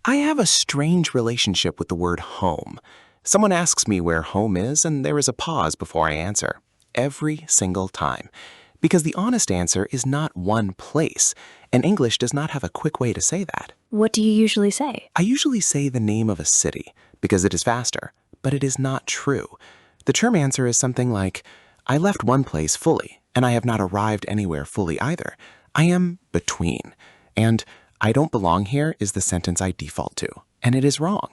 I have a strange relationship with the word home. Someone asks me where home is, and there is a pause before I answer. Every single time. Because the honest answer is not one place, and English does not have a quick way to say that. What do you usually say? I usually say the name of a city, because it is faster, but it is not true. The term answer is something like, I left one place fully, and I have not arrived anywhere fully either. I am between. And I don't belong here is the sentence I default to, and it is wrong.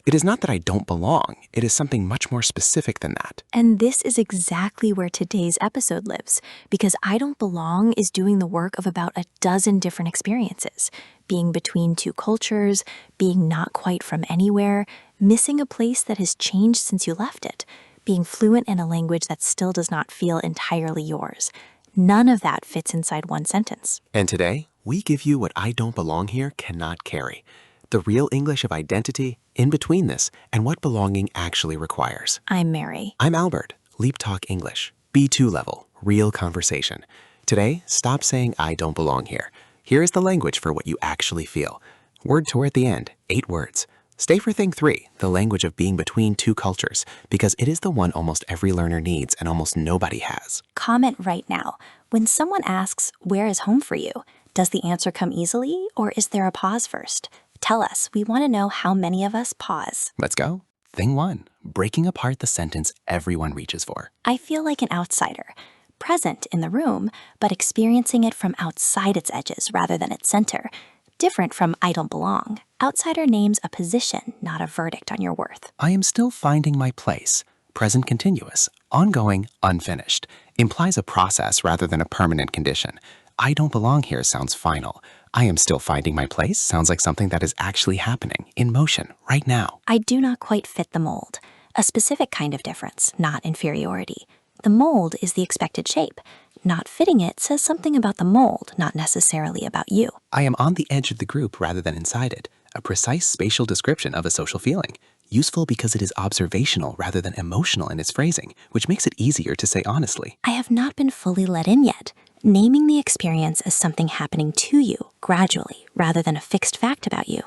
It is not that I don't belong, it is something much more specific than that. And this is exactly where today's episode lives, because I don't belong is doing the work of about a dozen different experiences. Being between two cultures, being not quite from anywhere, missing a place that has changed since you left it, being fluent in a language that still does not feel entirely yours. None of that fits inside one sentence. And today, we give you what I don't belong here cannot carry. The real English of identity, in-betweenness, and what belonging actually requires. I'm Mary. I'm Albert, LeapTalk English, B2 level, real conversation. Today, stop saying I don't belong here. Here is the language for what you actually feel. Word tour at the end, 8 words. Stay for thing 3, the language of being between two cultures, because it is the one almost every learner needs and almost nobody has. Comment right now. When someone asks, where is home for you? Does the answer come easily, or is there a pause first? Tell us. We want to know how many of us pause. Let's go. Thing 1, breaking apart the sentence everyone reaches for. I feel like an outsider, present in the room, but experiencing it from outside its edges rather than its center. Different from I don't belong. Outsider names a position, not a verdict on your worth. I am still finding my place. Present continuous, ongoing, unfinished. Implies a process rather than a permanent condition. I don't belong here sounds final. I am still finding my place sounds like something that is actually happening, in motion, right now. I do not quite fit the mold. A specific kind of difference, not inferiority. The mold is the expected shape. Not fitting it says something about the mold, not necessarily about you. I am on the edge of the group rather than inside it. A precise spatial description of a social feeling. Useful because it is observational rather than emotional in its phrasing, which makes it easier to say honestly. I have not been fully let in yet. Naming the experience as something happening to you, gradually, rather than a fixed fact about you.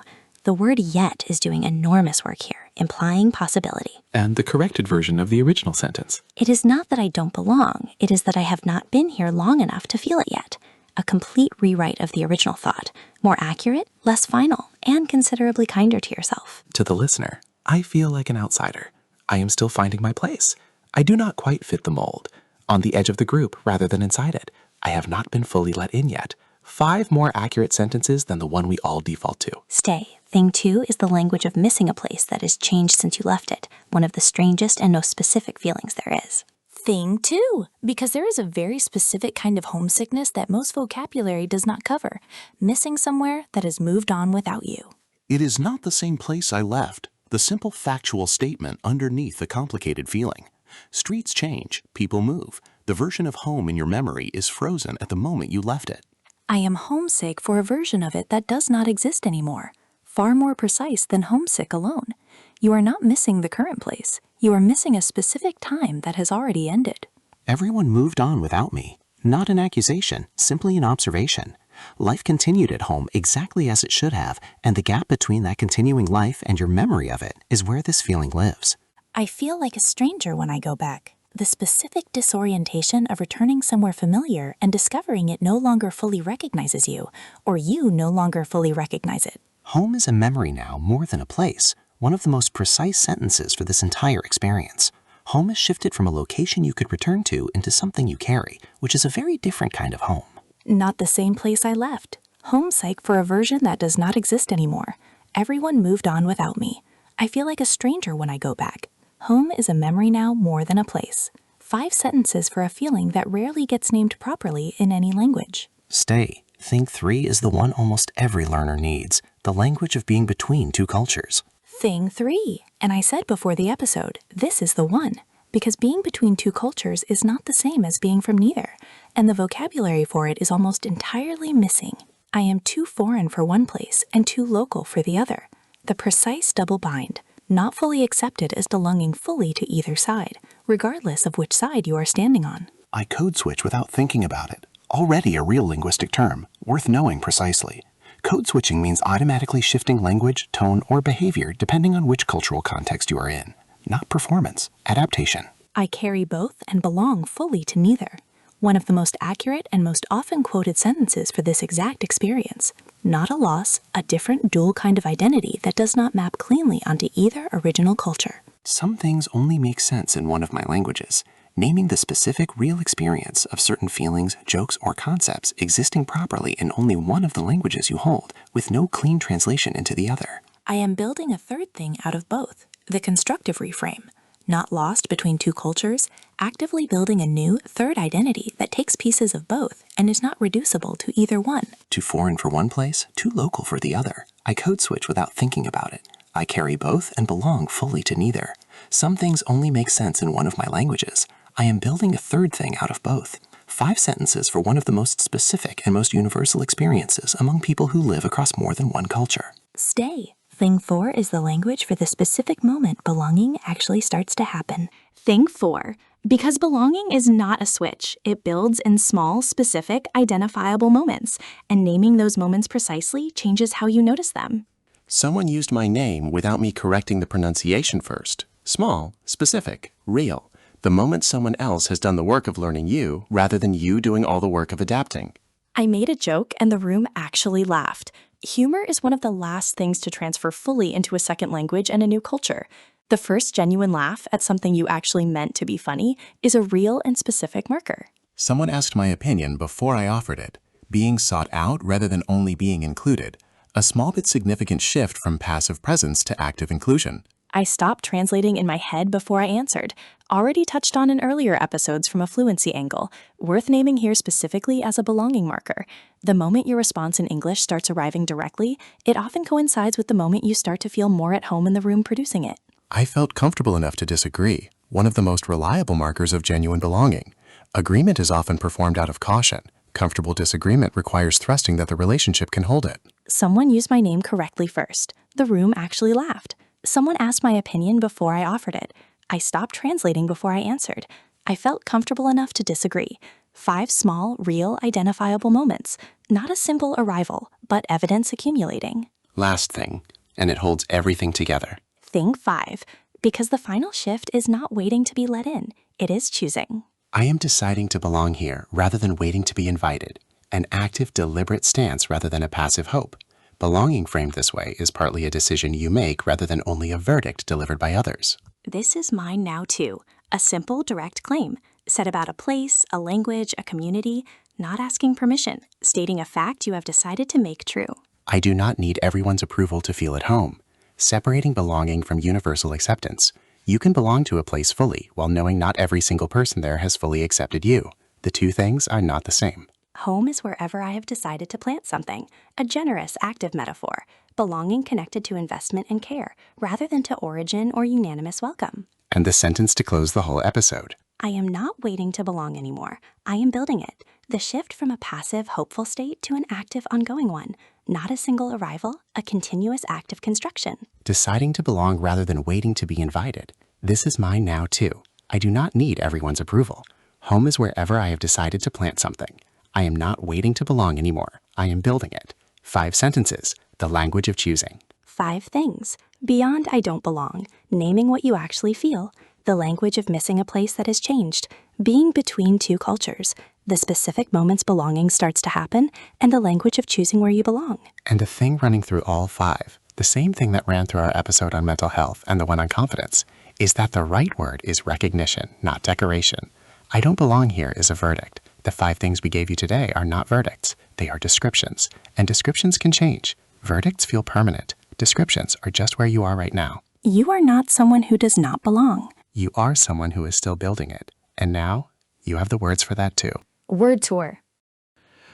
The word yet is doing enormous work here, implying possibility. And the corrected version of the original sentence. It is not that I don't belong, it is that I have not been here long enough to feel it yet. A complete rewrite of the original thought, more accurate, less final, and considerably kinder to yourself. To the listener, I feel like an outsider. I am still finding my place. I do not quite fit the mold. On the edge of the group rather than inside it. I have not been fully let in yet. 5 more accurate sentences than the one we all default to. Stay. Thing 2 is the language of missing a place that has changed since you left it, one of the strangest and most specific feelings there is. Thing 2, because there is a very specific kind of homesickness that most vocabulary does not cover, missing somewhere that has moved on without you. It is not the same place I left, the simple factual statement underneath the complicated feeling. Streets change, people move. The version of home in your memory is frozen at the moment you left it. I am homesick for a version of it that does not exist anymore. Far more precise than homesick alone. You are not missing the current place. You are missing a specific time that has already ended. Everyone moved on without me. Not an accusation, simply an observation. Life continued at home exactly as it should have, and the gap between that continuing life and your memory of it is where this feeling lives. I feel like a stranger when I go back. The specific disorientation of returning somewhere familiar and discovering it no longer fully recognizes you, or you no longer fully recognize it. Home is a memory now more than a place, one of the most precise sentences for this entire experience. Home is shifted from a location you could return to into something you carry, which is a very different kind of home. Not the same place I left. Homesick for a version that does not exist anymore. Everyone moved on without me. I feel like a stranger when I go back. Home is a memory now more than a place. 5 sentences for a feeling that rarely gets named properly in any language. Stay. Thing 3 is the one almost every learner needs, the language of being between two cultures. Thing 3. And I said before the episode, this is the one. Because being between two cultures is not the same as being from neither, and the vocabulary for it is almost entirely missing. I am too foreign for one place and too local for the other. The precise double bind. Not fully accepted as belonging fully to either side, regardless of which side you are standing on. I code switch without thinking about it. Already a real linguistic term, worth knowing precisely. Code switching means automatically shifting language, tone, or behavior depending on which cultural context you are in. Not performance, adaptation. I carry both and belong fully to neither. One of the most accurate and most often quoted sentences for this exact experience. Not a loss, a different dual kind of identity that does not map cleanly onto either original culture. Some things only make sense in one of my languages. Naming the specific real experience of certain feelings, jokes, or concepts existing properly in only one of the languages you hold, with no clean translation into the other. I am building a third thing out of both, the constructive reframe. Not lost between two cultures, actively building a new third identity that takes pieces of both and is not reducible to either one. Too foreign for one place, too local for the other. I code switch without thinking about it. I carry both and belong fully to neither. Some things only make sense in one of my languages. I am building a third thing out of both. 5 sentences for one of the most specific and most universal experiences among people who live across more than one culture. Stay. Thing 4 is the language for the specific moment belonging actually starts to happen. Thing 4. Because belonging is not a switch, it builds in small, specific, identifiable moments, and naming those moments precisely changes how you notice them. Someone used my name without me correcting the pronunciation first. Small, specific, real. The moment someone else has done the work of learning you rather than you doing all the work of adapting. I made a joke and the room actually laughed. Humor is one of the last things to transfer fully into a second language and a new culture. The first genuine laugh at something you actually meant to be funny is a real and specific marker. Someone asked my opinion before I offered it. Being sought out rather than only being included. A small but significant shift from passive presence to active inclusion. I stopped translating in my head before I answered. Already touched on in earlier episodes from a fluency angle, worth naming here specifically as a belonging marker. The moment your response in English starts arriving directly, it often coincides with the moment you start to feel more at home in the room producing it. I felt comfortable enough to disagree, one of the most reliable markers of genuine belonging. Agreement is often performed out of caution. Comfortable disagreement requires thrusting that the relationship can hold it. Someone used my name correctly first. The room actually laughed. Someone asked my opinion before I offered it. I stopped translating before I answered. I felt comfortable enough to disagree. 5 small, real, identifiable moments. Not a simple arrival, but evidence accumulating. Last thing, and it holds everything together. Thing 5. Because the final shift is not waiting to be let in. It is choosing. I am deciding to belong here rather than waiting to be invited. An active, deliberate stance rather than a passive hope. Belonging framed this way is partly a decision you make rather than only a verdict delivered by others. This is mine now too. A simple, direct claim. Said about a place, a language, a community, not asking permission, stating a fact you have decided to make true. I do not need everyone's approval to feel at home. Separating belonging from universal acceptance. You can belong to a place fully while knowing not every single person there has fully accepted you. The two things are not the same. Home is wherever I have decided to plant something, a generous, active metaphor, belonging connected to investment and care, rather than to origin or unanimous welcome. And the sentence to close the whole episode. I am not waiting to belong anymore. I am building it. The shift from a passive, hopeful state to an active, ongoing one. Not a single arrival, a continuous act of construction. Deciding to belong rather than waiting to be invited. This is mine now too. I do not need everyone's approval. Home is wherever I have decided to plant something. I am not waiting to belong anymore. I am building it. 5 sentences, the language of choosing. 5 things. Beyond I don't belong. Naming what you actually feel. The language of missing a place that has changed. Being between two cultures. The specific moments belonging starts to happen. And the language of choosing where you belong. And a thing running through all 5, the same thing that ran through our episode on mental health and the one on confidence, is that the right word is recognition, not decoration. I don't belong here is a verdict. The 5 things we gave you today are not verdicts. They are descriptions. And descriptions can change. Verdicts feel permanent. Descriptions are just where you are right now. You are not someone who does not belong. You are someone who is still building it. And now, you have the words for that too. Word tour.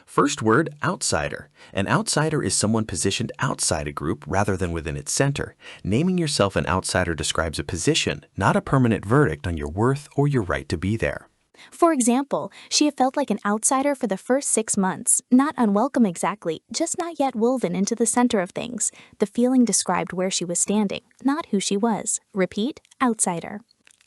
First word, outsider. An outsider is someone positioned outside a group rather than within its center. Naming yourself an outsider describes a position, not a permanent verdict on your worth or your right to be there. For example, she had felt like an outsider for the first 6 months. Not unwelcome exactly, just not yet woven into the center of things. The feeling described where she was standing, not who she was. Repeat, outsider.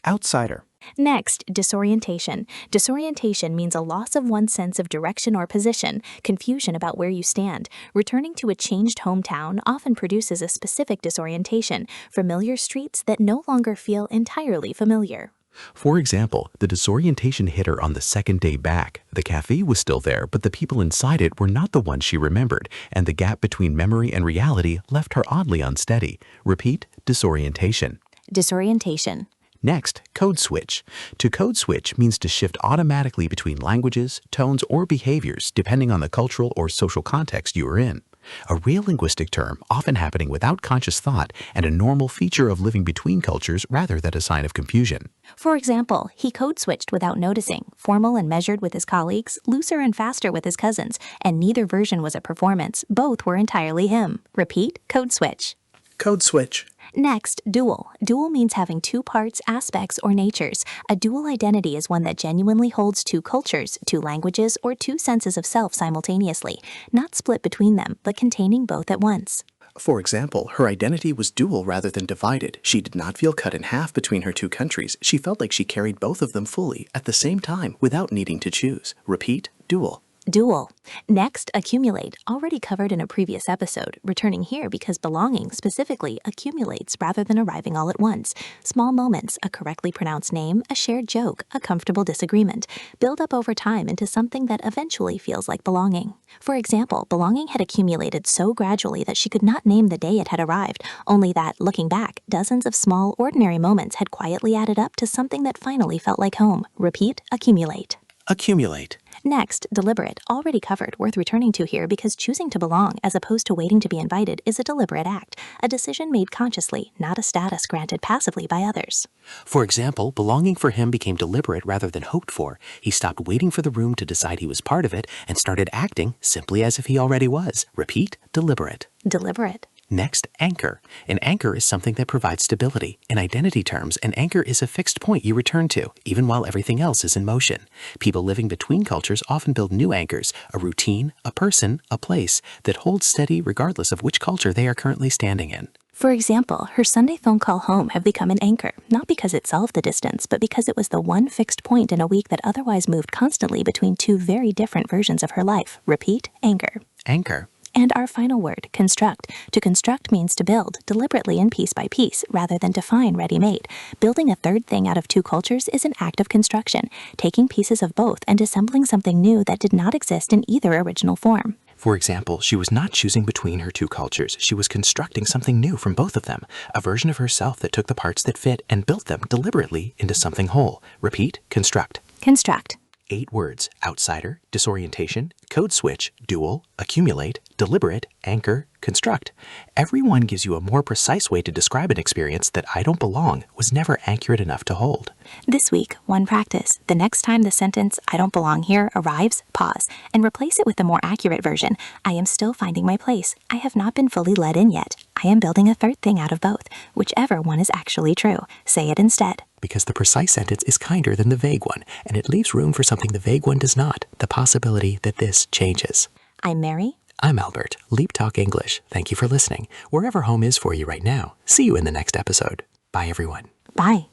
Outsider. Next, disorientation. Disorientation means a loss of one's sense of direction or position, confusion about where you stand. Returning to a changed hometown often produces a specific disorientation, familiar streets that no longer feel entirely familiar. For example, the disorientation hit her on the second day back. The cafe was still there, but the people inside it were not the ones she remembered, and the gap between memory and reality left her oddly unsteady. Repeat, disorientation. Disorientation. Next, code switch. To code switch means to shift automatically between languages, tones, or behaviors depending on the cultural or social context you are in. A real linguistic term, often happening without conscious thought, and a normal feature of living between cultures rather than a sign of confusion. For example, he code switched without noticing, formal and measured with his colleagues, looser and faster with his cousins, and neither version was a performance. Both were entirely him. Repeat, code switch. Code switch. Next, dual. Dual means having two parts, aspects, or natures. A dual identity is one that genuinely holds two cultures, two languages, or two senses of self simultaneously, not split between them, but containing both at once. For example, her identity was dual rather than divided. She did not feel cut in half between her two countries. She felt like she carried both of them fully at the same time without needing to choose. Repeat, dual. Dual. Next, accumulate, already covered in a previous episode, returning here because belonging specifically accumulates rather than arriving all at once. Small moments, a correctly pronounced name, a shared joke, a comfortable disagreement, build up over time into something that eventually feels like belonging. For example, belonging had accumulated so gradually that she could not name the day it had arrived, only that, looking back, dozens of small, ordinary moments had quietly added up to something that finally felt like home. Repeat, accumulate. Accumulate. Next, deliberate, already covered, worth returning to here because choosing to belong as opposed to waiting to be invited is a deliberate act, a decision made consciously, not a status granted passively by others. For example, belonging for him became deliberate rather than hoped for. He stopped waiting for the room to decide he was part of it and started acting simply as if he already was. Repeat, deliberate. Deliberate. Next, anchor. An anchor is something that provides stability. In identity terms, an anchor is a fixed point you return to, even while everything else is in motion. People living between cultures often build new anchors, a routine, a person, a place, that holds steady regardless of which culture they are currently standing in. For example, her Sunday phone call home have become an anchor, not because it solved the distance, but because it was the one fixed point in a week that otherwise moved constantly between two very different versions of her life. Repeat, anchor. Anchor. And our final word, construct. To construct means to build, deliberately and piece by piece, rather than define ready-made. Building a third thing out of two cultures is an act of construction, taking pieces of both and assembling something new that did not exist in either original form. For example, she was not choosing between her two cultures. She was constructing something new from both of them, a version of herself that took the parts that fit and built them deliberately into something whole. Repeat, construct. Construct. 8 words: outsider, disorientation, code switch, dual, accumulate, deliberate, anchor, construct. Every one gives you a more precise way to describe an experience that I don't belong was never accurate enough to hold. This week, one practice. The next time the sentence, I don't belong here, arrives, pause, and replace it with the more accurate version. I am still finding my place. I have not been fully let in yet. I am building a third thing out of both, whichever one is actually true. Say it instead. Because the precise sentence is kinder than the vague one, and it leaves room for something the vague one does not, the possibility that this changes. I'm Mary. I'm Albert. LeapTalk English. Thank you for listening. Wherever home is for you right now. See you in the next episode. Bye, everyone. Bye.